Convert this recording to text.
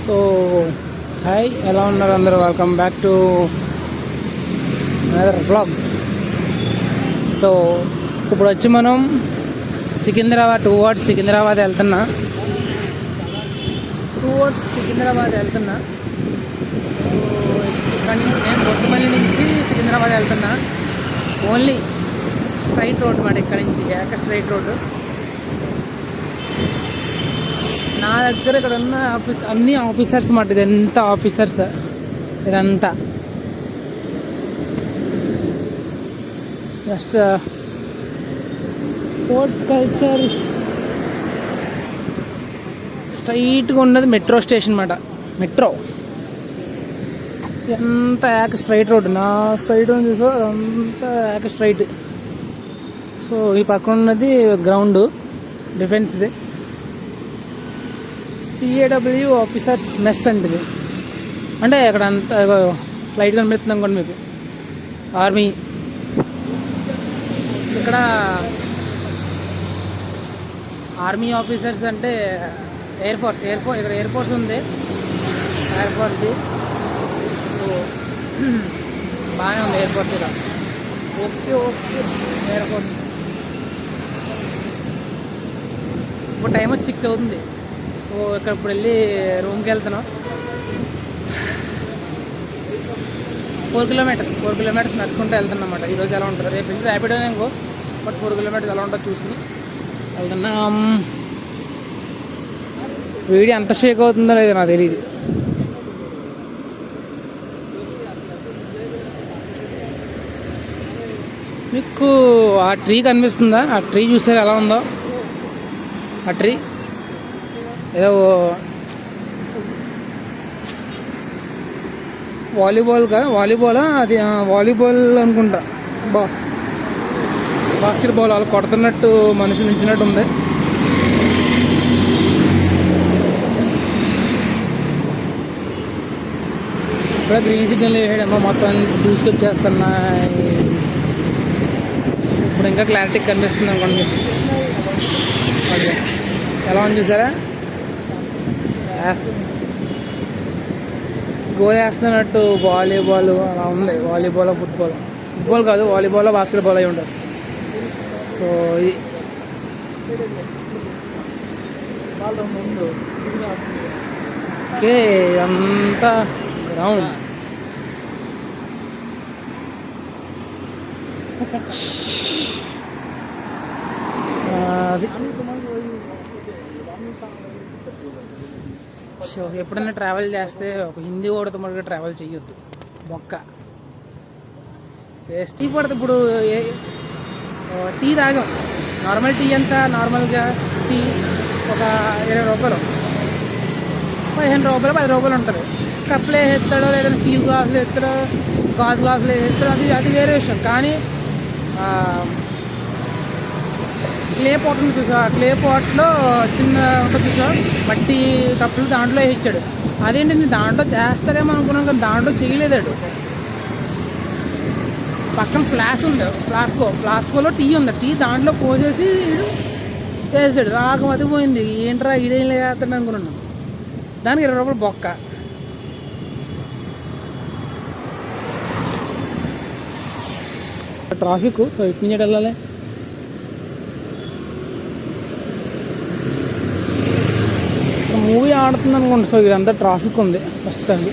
So hi, ఎలా ఉన్నారు అందరూ? Welcome back to another blog. So ఇప్పుడు వచ్చి మనం సికింద్రాబాద్ టువర్డ్స్ సికింద్రాబాద్ వెళ్తున్నా. ఇక్కడ నుంచి నేను బొట్టుపల్లి నుంచి సికింద్రాబాద్ వెళ్తున్నా. ఓన్లీ స్ట్రైట్ రోడ్ మాట, ఇక్కడ నుంచి స్ట్రైట్ రోడ్డు. నా దగ్గర ఇక్కడ ఉన్న అన్ని ఆఫీసర్స్ మాట. ఇదంతా ఆఫీసర్స్, ఇదంతా జస్ట్ స్పోర్ట్స్ కల్చర్. స్ట్రైట్గా ఉన్నది మెట్రో స్టేషన్ మాట. మెట్రో ఎంత స్ట్రైట్ రోడ్. నా సైడ్ ఉంది సో అంతా స్ట్రైట్. సో ఈ పక్కన ఉన్నది గ్రౌండ్, డిఫెన్స్ది. సిఏడబ్ల్యూ ఆఫీసర్స్ మెస్ అంటది. అంటే అక్కడ అంతా ఫ్లైట్ కనిపిస్తుంది అనుకోండి మీకు, ఆర్మీ. ఇక్కడ ఆర్మీ ఆఫీసర్స్ అంటే ఎయిర్ ఫోర్స్. ఇక్కడ ఎయిర్ ఫోర్స్ ఉంది, ఎయిర్ ఫోర్స్ది. సో బాగానే ఉంది ఎయిర్ ఫోర్స్ ఇక్కడ. Okay air force. ఇప్పుడు టైం వచ్చి 6 అవుతుంది. సో ఇక్కడ ఇప్పుడు వెళ్ళి రూమ్కి వెళ్తున్నాం. 4 కిలోమీటర్స్ నడుచుకుంటూ వెళ్తున్నాం అన్నమాట. ఈరోజు ఎలా ఉంటుంది, రేపు వెళ్ళి ర్యాపిడో ఇంకో, బట్ 4 కిలోమీటర్స్ ఎలా ఉంటుందో చూసుకుని వెళ్తున్నాం. వీడియో ఎంత షేక్ అవుతుందో లేదో నాకు తెలియదు. మీకు ఆ ట్రీ కనిపిస్తుందా? ఆ ట్రీ చూసారు ఎలా ఉందో? ఆ ట్రీ ఏదో వాలీబాలా అది, వాలీబాల్ అనుకుంటా. బాస్కెట్బాల్ వాళ్ళు కొడుతున్నట్టు మనుషులు నించినట్టు ఉంది. ఇక్కడ గ్రీన్ సిగ్నల్ వేసాడేమో, మొత్తం దూసుకొచ్చేస్తున్నా. ఇప్పుడు ఇంకా క్లారిటీ కనిపిస్తుంది అనుకోండి. ఎలా ఉంది చూసారా? గోల్ వేస్తున్నట్టు వాలీబాల్ అలా ఉంది. వాలీబాల్ ఫుట్బాల్ కాదు, వాలీబాల్ బాస్కెట్బాల్ అయి ఉంటుంది. సో ఇది ఓకే, అంతా గ్రౌండ్. అది సో ఎప్పుడైనా ట్రావెల్ చేస్తే ఒక హిందీ ఓడితో మనకి ట్రావెల్ చేయొద్దు. బొక్క టీ పడుతుంది. ఇప్పుడు టీ తాగాం, నార్మల్ టీ ఎంత, నార్మల్గా టీ ఒక 20 రూపాయలు, 15 రూపాయలు, 10 రూపాయలు ఉంటుంది. కప్పులు వేసేస్తాడో లేదంటే స్టీల్ గ్లాసులు వేస్తాడో, గాజు గ్లాసులు వేసేస్తాడో, అది వేరే విషయం. కానీ క్లే పాట్ ఉంది చూసా, క్లే పాట్లో చిన్న ఉంటుంది చూసా, మట్టి కప్పులు, దాంట్లో వేయించాడు. అదేంటి నేను దాంట్లో చేస్తాడేమో అనుకున్నాను, కానీ దాంట్లో చేయలేదాడు. పక్కన ఫ్లాస్క్ ఉంది, ఫ్లాస్కోలో టీ ఉంది. టీ దాంట్లో పోసేసి వేసాడు. రాగం అది పోయింది. ఏంట్రా ఈడేం లేస్తాడు అనుకున్నాను. దానికి 20 రూపాయలు బొక్క. ట్రాఫిక్. సో ఇటు నుంచి వెళ్ళాలి. మూవీ ఆడుతుంది అనుకోండి. సో ఇదంతా ట్రాఫిక్ ఉంది ప్రస్తుతానికి.